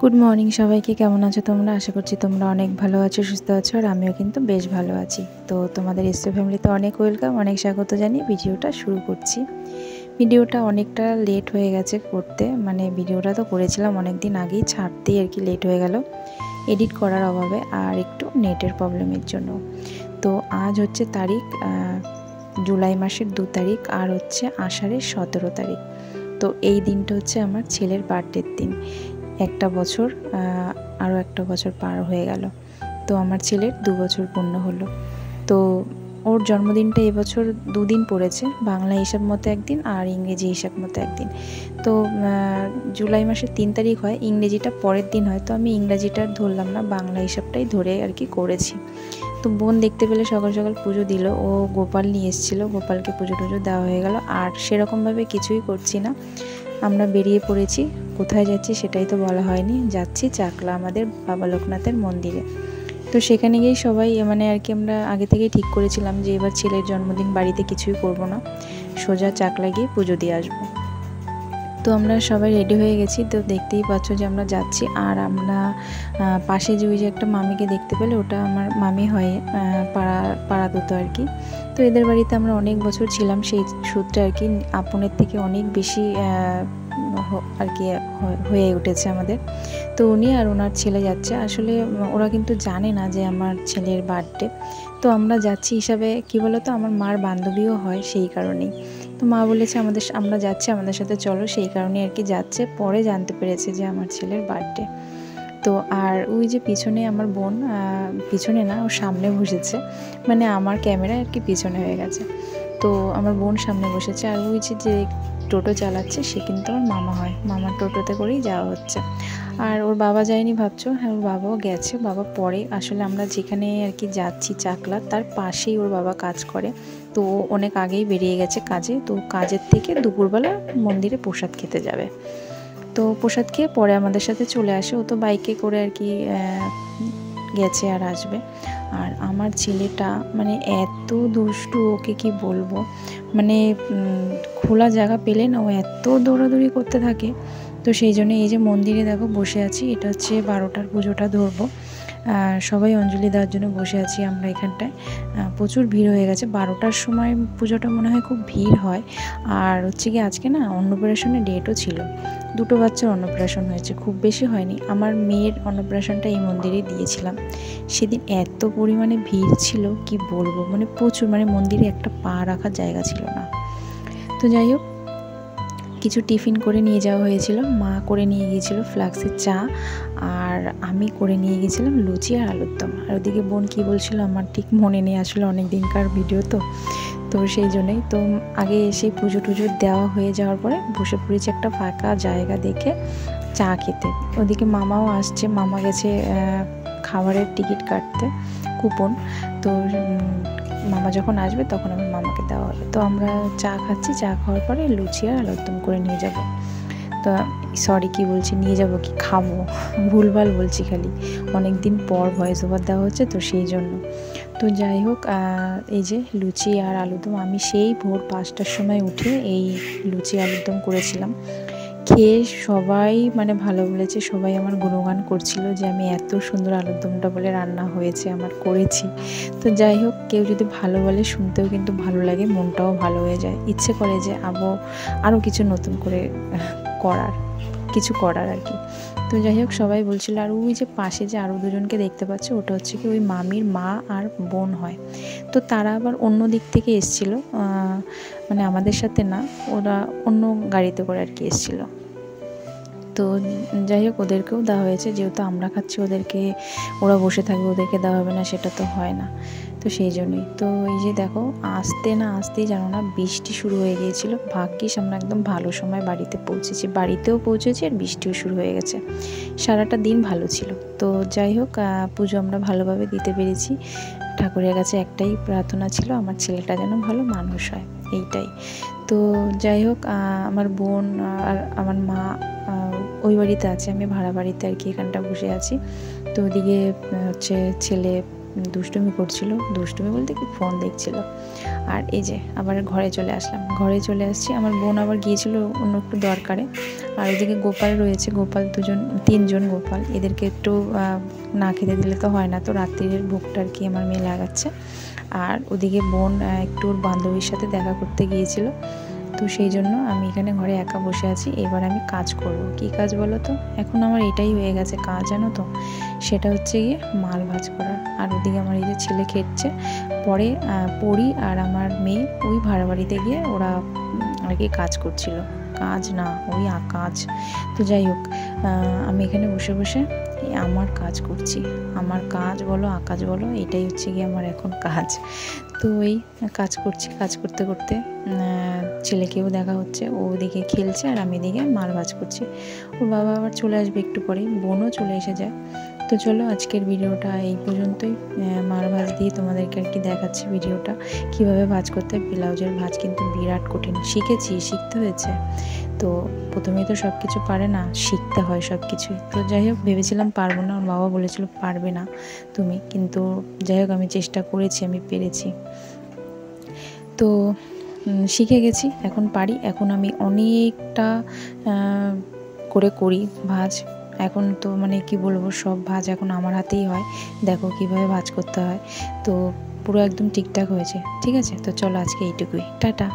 Good morning সবাইকে। কেমন আছো তোমরা? আশা করছি তোমরা অনেক ভালো আছো, সুস্থ আছো, আর আমিও কিন্তু বেশ ভালো আছি। তো তোমাদের এসো ফ্যামিলিতে অনেক ওয়েলকাম, অনেক স্বাগত জানিয়ে ভিডিওটা শুরু করছি। ভিডিওটা অনেকটা লেট হয়ে গেছে করতে, মানে ভিডিওটা তো করেছিলাম অনেক দিন আগেই, ছাড়তেই আর কি লেট হয়ে গেল এডিট করার অভাবে আর একটু নেটের প্রবলেমের জন্য। তো আজ হচ্ছে তারিখ জুলাই মাসের 2 তারিখ আর হচ্ছে আষাঢ়ের 17 তারিখ। তো এই দিনটা হচ্ছে আমার ছেলের বার্থডের দিন। একটা বছর আরও একটা বছর পার হয়ে গেল। তো আমার ছেলের 2 বছর পূর্ণ হলো। তো ওর জন্মদিনটা এবছর 2 দিন পড়েছে, বাংলা হিসাব মতো একদিন আর ইংরেজি হিসাব মতো একদিন। তো জুলাই মাসের 3 তারিখ হয়, ইংরেজিটা পরের দিন হয়। তো আমি ইংরাজিটা ধরলাম না, বাংলা হিসাবটাই ধরে আর কি করেছি। তো বোন দেখতে পেলে সকাল সকাল পুজো দিল, ও গোপাল নিয়ে এসেছিলো, গোপালকে পুজো টুজো দেওয়া হয়ে গেল। আর সেরকমভাবে কিছুই করছি না, আমরা বেরিয়ে পড়েছি। কোথায় যাচ্ছি সেটাই তো বলা হয়নি। যাচ্ছি চাকলা আমাদের বাবা লোকনাথের মন্দিরে। তো সেখানে গিয়েই সবাই মানে আর কি আমরা আগে থেকেই ঠিক করেছিলাম যে এবার ছেলের জন্মদিন বাড়িতে কিছুই করব না, সোজা চাকলা গিয়ে পুজো দিয়ে আসবো। তো আমরা সবাই রেডি হয়ে গেছি। তো দেখতেই পাচ্ছ যে আমরা যাচ্ছি। আর আমরা পাশে যে ওই যে একটা মামিকে দেখতে পেলে, ওটা আমার মামি হয়, পাড়া দুটো আর কি। তো এদের বাড়িতে আমরা অনেক বছর ছিলাম, সেই সূত্রে আর কি আপনের থেকে অনেক বেশি আর কি হয়ে উঠেছে আমাদের। তো উনি আর ওনার ছেলে যাচ্ছে। আসলে ওরা কিন্তু জানে না যে আমার ছেলের বার্থডে। তো আমরা যাচ্ছি হিসাবে কি বলতো, আমার মার বান্ধবীও হয়, সেই কারণেই। তো মা বলেছে আমরা যাচ্ছি, আমাদের সাথে চলো, সেই কারণে আর কি যাচ্ছে। পরে জানতে পেরেছে যে আমার ছেলের বার্থডে। তো আর ওই যে পিছনে আমার বোন, পিছনে না, ও সামনে বসেছে, মানে আমার ক্যামেরা আর কি পিছনে হয়ে গেছে। তো আমার বোন সামনে বসেছে। আর ওই যে টোটো চালাচ্ছে সে কিন্তু আমার মামা হয়, মামার টোটোতে করেই যাওয়া হচ্ছে। আর ওর বাবা যায়নি ভাবছো, হ্যাঁ ওর বাবাও গেছে, বাবা পরে। আসলে আমরা যেখানে আর কি যাচ্ছি চাকলা, তার পাশেই ওর বাবা কাজ করে। তো অনেক আগেই বেরিয়ে গেছে কাজে। তো কাজের থেকে দুপুরবেলা মন্দিরে প্রসাদ খেতে যাবে। তো প্রসাদ খেয়ে পরে আমাদের সাথে চলে আসে। ও তো বাইকে করে আর কি গেছে আর আসবে। আর আমার ছেলেটা মানে এত দুষ্টু, ওকে কি বলবো, মানে খোলা জায়গা পেলে না ও এত দৌড়াদৌড়ি করতে থাকে। তো সেই জন্য এই যে মন্দিরে দেখো বসে আছি, এটা হচ্ছে 12টার পুজোটা ধরবো। সবাই অঞ্জলি দেওয়ার জন্য বসে আছি আমরা এখানটায়। প্রচুর ভিড় হয়ে গেছে, 12টার সময় পুজোটা মনে হয় খুব ভিড় হয়। আর হচ্ছে কি আজকে না অন্নপ্রাশনের ডেটও ছিল, 2টো বাচ্চার অন্নপ্রাশন হয়েছে, খুব বেশি হয়নি। আমার মেয়ের অন্নপ্রাশনটা এই মন্দিরে দিয়েছিলাম। সেদিন এত পরিমাণে ভিড় ছিল কি বলবো, মানে প্রচুর, মানে মন্দিরে একটা পা রাখার জায়গা ছিল না। তো যাই হোক, কিছু টিফিন করে নিয়ে যাওয়া হয়েছিল, মা করে নিয়ে গিয়েছিল ফ্লাক্সের চা, আর আমি করে নিয়ে গিয়েছিলাম লুচি আর আলুর দম। আর ওদিকে বোন কী বলছিল আমার ঠিক মনে নেই, আসলে অনেক দিনকার ভিডিও তো সেই জন্যই। তো আগে এসে পুজো টুজো দেওয়া হয়ে যাওয়ার পরে বসে পড়েছি একটা ফাঁকা জায়গা দেখে চা খেতে। ওদিকে মামাও আসছে, মামা গেছে খাবারের টিকিট কাটতে, কুপন। তো মামা যখন আসবে তখন আমার মামাকে দেওয়া হবে। তো আমরা চা খাচ্ছি, চা খাওয়ার পরে লুচি আর আলুর দম করে নিয়ে যাব। তো সরি কি বলছি, নিয়ে যাব কি, খাবো, ভুলভাল বলছি খালি, অনেক দিন পর ভয়েস ওভার দেওয়া হচ্ছে তো সেই জন্য। তো যাই হোক, এই যে লুচি আর আলুরদম, আমি সেই ভোর 5টার সময় উঠে এই লুচি আলুরদম করেছিলাম। খেয়ে সবাই মানে ভালো বলেছে, সবাই আমার গুণগান করছিল যে আমি এত সুন্দর আলুরদমটা বলে রান্না হয়েছে আমার, করেছি। তো যাই হোক, কেউ যদি ভালো বলে শুনতেও কিন্তু ভালো লাগে, মনটাও ভালো হয়ে যায়, ইচ্ছে করে যে আরও কিছু নতুন করে কিছু করার আর কি। তো যাই হোক, সবাই বলছিল। আর ওই যে পাশে যে আরও দুজনকে দেখতে পাচ্ছ, ওটা হচ্ছে কি ওই মামির মা আর বোন হয়। তো তারা আবার অন্য দিক থেকে এসেছিলো, মানে আমাদের সাথে না, ওরা অন্য গাড়িতে করে আর কি এসেছিলো। তো যাই হোক, ওদেরকেও দেওয়া হয়েছে, যেহেতু আমরা খাচ্ছি ওদেরকে, ওরা বসে থাকবে ওদেরকে দেওয়া হবে না, সেটা তো হয় না। তো সেই জন্যই। তো এই যে দেখো, আসতেই জানো না বৃষ্টি শুরু হয়ে গিয়েছিল। ভাগ্যিস আমরা একদম ভালো সময় বাড়িতেও পৌঁছেছি আর বৃষ্টিও শুরু হয়ে গেছে। সারাটা দিন ভালো ছিল। তো যাই হোক, পুজো আমরা ভালোভাবে দিতে পেরেছি। ঠাকুরের কাছে একটাই প্রার্থনা ছিল, আমার ছেলেটা যেন ভালো মানুষ হয়, এইটাই। তো যাই হোক, আমার বোন আর আমার মা ওই বাড়িতে আছে, আমি ভাড়া বাড়িতে আর কি এখানটা বসে আছি। তো ওদিকে হচ্ছে ছেলে দুষ্টুমি করছিল, দুষ্টুমি বলতে কি ফোন দেখছিল। আর এই যে আবার ঘরে চলে আসলাম, ঘরে চলে আসছি। আমার বোন আবার গিয়েছিল অন্য একটু দরকারে। আর ওইদিকে গোপাল রয়েছে, গোপাল তিনজন গোপাল, এদেরকে একটু না খেতে দিলে তো হয় না, তো রাত্রির ভোগটা আর কি আমার মেয়ে লাগাচ্ছে। আর ওদিকে বোন একটু ওর বান্ধবীর সাথে দেখা করতে গিয়েছিল, তো সেই জন্য আমি এখানে ঘরে একা বসে আছি। এবার আমি কাজ করব। কি কাজ বলো তো? এখন আমার এটাই হয়ে গেছে কাজ, জানো তো, সেটা হচ্ছে গিয়ে মাল ভাজ করা। আর ওদিকে আমার এই যে ছেলে খেটছে, পরে পড়ি আর আমার মেয়ে ওই ভাড়া বাড়িতে গিয়ে ওরা আর কি কাজ করছিল, কাজ না ওই কাজ। তো যাই হোক, আমি এখানে বসে বসে আমার কাজ করছি। আমার কাজ বলো আকাজ বলো, এটাই হচ্ছে গিয়ে আমার এখন কাজ। তো ওই কাজ করছি, কাজ করতে করতে ছেলেকেও দেখা হচ্ছে, ও ওদিকে খেলছে আর আমি এদিকে মাল ভাজ করছি। ওর বাবা আবার চলে আসবে একটু পরেই, বোনও চলে এসে যায়। তো চলো আজকের ভিডিওটা এই পর্যন্তই। মাল ভাজ দিয়ে তোমাদেরকে আর কি দেখাচ্ছি ভিডিওটা কীভাবে ভাজ করতে হয়। ব্লাউজের ভাজ কিন্তু বিরাট কঠিন, শিখতে হয়েছে। তো প্রথমেই তো সব কিছু পারে না, শিখতে হয় সব কিছুই। তো যাই হোক, ভেবেছিলাম পারবো না, ওর বাবা বলেছিল পারবে না তুমি, কিন্তু যাই হোক আমি চেষ্টা করেছি, আমি পেরেছি। তো শিখে গেছি, এখন পারি। এখন আমি অনেকটা করে করি ভাজ। এখন তো মানে কি বলবো, সব ভাজ এখন আমার হাতেই হয়। দেখো কিভাবে ভাজ করতে হয়, তো পুরো একদম ঠিকঠাক হয়েছে। ঠিক আছে, তো চলো আজকে এইটুকুই, টাটা।